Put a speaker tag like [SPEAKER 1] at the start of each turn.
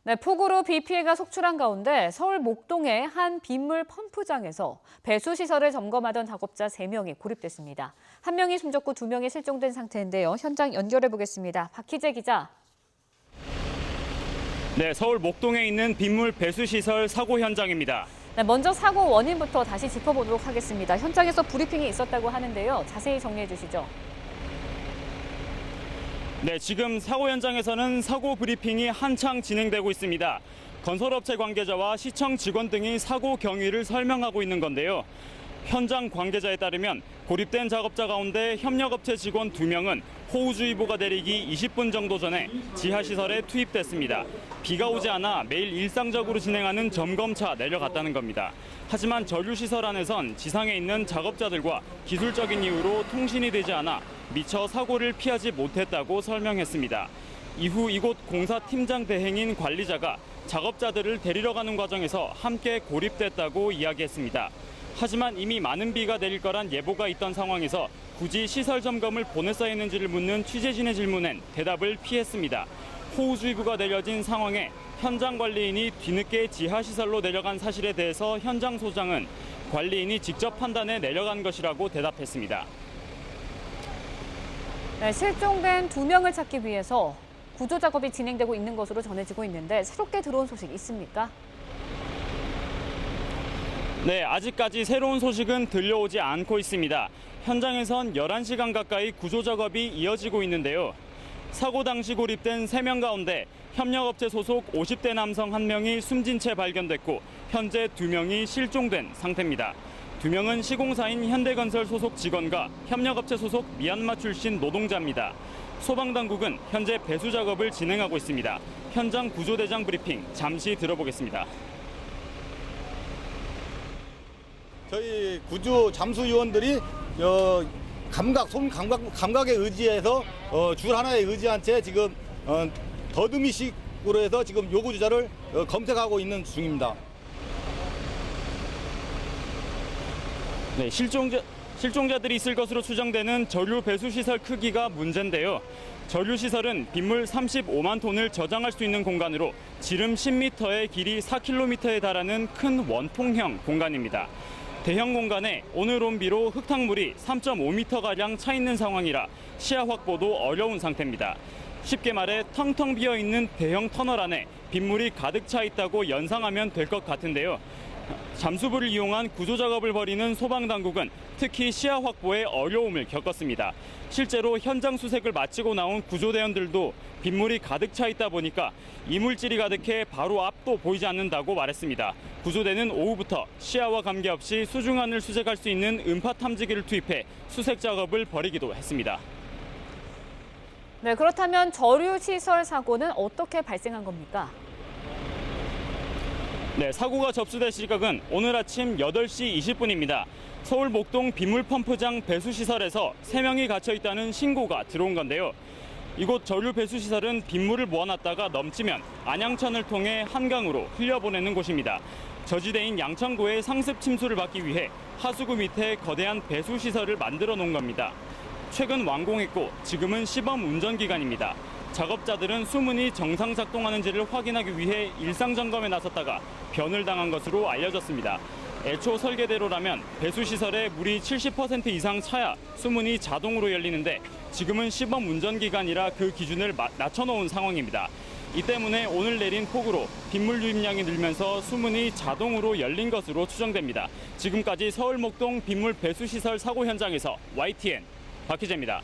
[SPEAKER 1] 네, 폭우로 비 피해가 속출한 가운데 서울 목동의 한 빗물 펌프장에서 배수 시설을 점검하던 작업자 3명이 고립됐습니다. 1명이 숨졌고 2명이 실종된 상태인데요. 현장 연결해 보겠습니다. 박희재 기자.
[SPEAKER 2] 네, 서울 목동에 있는 빗물 배수 시설 사고 현장입니다.
[SPEAKER 1] 네, 먼저 사고 원인부터 다시 짚어보도록 하겠습니다. 현장에서 브리핑이 있었다고 하는데요. 자세히 정리해 주시죠.
[SPEAKER 2] 네, 지금 사고 현장에서는 사고 브리핑이 한창 진행되고 있습니다. 건설업체 관계자와 시청 직원 등이 사고 경위를 설명하고 있는 건데요. 현장 관계자에 따르면 고립된 작업자 가운데 협력업체 직원 2명은 호우주의보가 내리기 20분 정도 전에 지하시설에 투입됐습니다. 비가 오지 않아 매일 일상적으로 진행하는 점검차 내려갔다는 겁니다. 하지만 전류시설 안에선 지상에 있는 작업자들과 기술적인 이유로 통신이 되지 않아 미처 사고를 피하지 못했다고 설명했습니다. 이후 이곳 공사 팀장 대행인 관리자가 작업자들을 데리러 가는 과정에서 함께 고립됐다고 이야기했습니다. 하지만 이미 많은 비가 내릴 거란 예보가 있던 상황에서 굳이 시설 점검을 보냈어야 했는지를 묻는 취재진의 질문엔 대답을 피했습니다. 호우주의보가 내려진 상황에 현장 관리인이 뒤늦게 지하시설로 내려간 사실에 대해서 현장 소장은 관리인이 직접 판단해 내려간 것이라고 대답했습니다.
[SPEAKER 1] 네, 실종된 2명을 찾기 위해서 구조 작업이 진행되고 있는 것으로 전해지고 있는데 새롭게 들어온 소식 있습니까?
[SPEAKER 2] 네, 아직까지 새로운 소식은 들려오지 않고 있습니다. 현장에선 11시간 가까이 구조 작업이 이어지고 있는데요. 사고 당시 고립된 3명 가운데 협력업체 소속 50대 남성 1명이 숨진 채 발견됐고 현재 2명이 실종된 상태입니다. 2명은 시공사인 현대건설 소속 직원과 협력업체 소속 미얀마 출신 노동자입니다. 소방당국은 현재 배수 작업을 진행하고 있습니다. 현장 구조대장 브리핑 잠시 들어보겠습니다.
[SPEAKER 3] 저희 구조 잠수요원들이 감각에 의지해서 줄 하나에 의지한 채 지금 더듬이식으로 해서 지금 요구주자를 검색하고 있는 중입니다.
[SPEAKER 2] 네, 실종자들이 있을 것으로 추정되는 전류 배수 시설 크기가 문제인데요. 전류 시설은 빗물 35만 톤을 저장할 수 있는 공간으로 지름 10m에 길이 4km에 달하는 큰 원통형 공간입니다. 대형 공간에 오늘 온 비로 흙탕물이 3.5m가량 차 있는 상황이라 시야 확보도 어려운 상태입니다. 쉽게 말해 텅텅 비어 있는 대형 터널 안에 빗물이 가득 차 있다고 연상하면 될 것 같은데요. 잠수부를 이용한 구조 작업을 벌이는 소방당국은 특히 시야 확보에 어려움을 겪었습니다. 실제로 현장 수색을 마치고 나온 구조대원들도 빗물이 가득 차 있다 보니까 이물질이 가득해 바로 앞도 보이지 않는다고 말했습니다. 구조대는 오후부터 시야와 관계없이 수중안을 수색할 수 있는 음파 탐지기를 투입해 수색 작업을 벌이기도 했습니다.
[SPEAKER 1] 네, 그렇다면 저류 시설 사고는 어떻게 발생한 겁니까?
[SPEAKER 2] 네, 사고가 접수된 시각은 오늘 아침 8시 20분입니다. 서울 목동 빗물 펌프장 배수시설에서 3명이 갇혀 있다는 신고가 들어온 건데요. 이곳 전류 배수시설은 빗물을 모아놨다가 넘치면 안양천을 통해 한강으로 흘려보내는 곳입니다. 저지대인 양천구의 상습 침수를 막기 위해 하수구 밑에 거대한 배수시설을 만들어 놓은 겁니다. 최근 완공했고 지금은 시범 운전 기간입니다. 작업자들은 수문이 정상 작동하는지를 확인하기 위해 일상 점검에 나섰다가 변을 당한 것으로 알려졌습니다. 애초 설계대로라면 배수시설에 물이 70% 이상 차야 수문이 자동으로 열리는데 지금은 시범 운전 기간이라 그 기준을 낮춰놓은 상황입니다. 이 때문에 오늘 내린 폭우로 빗물 유입량이 늘면서 수문이 자동으로 열린 것으로 추정됩니다. 지금까지 서울 목동 빗물 배수시설 사고 현장에서 YTN 박희재입니다.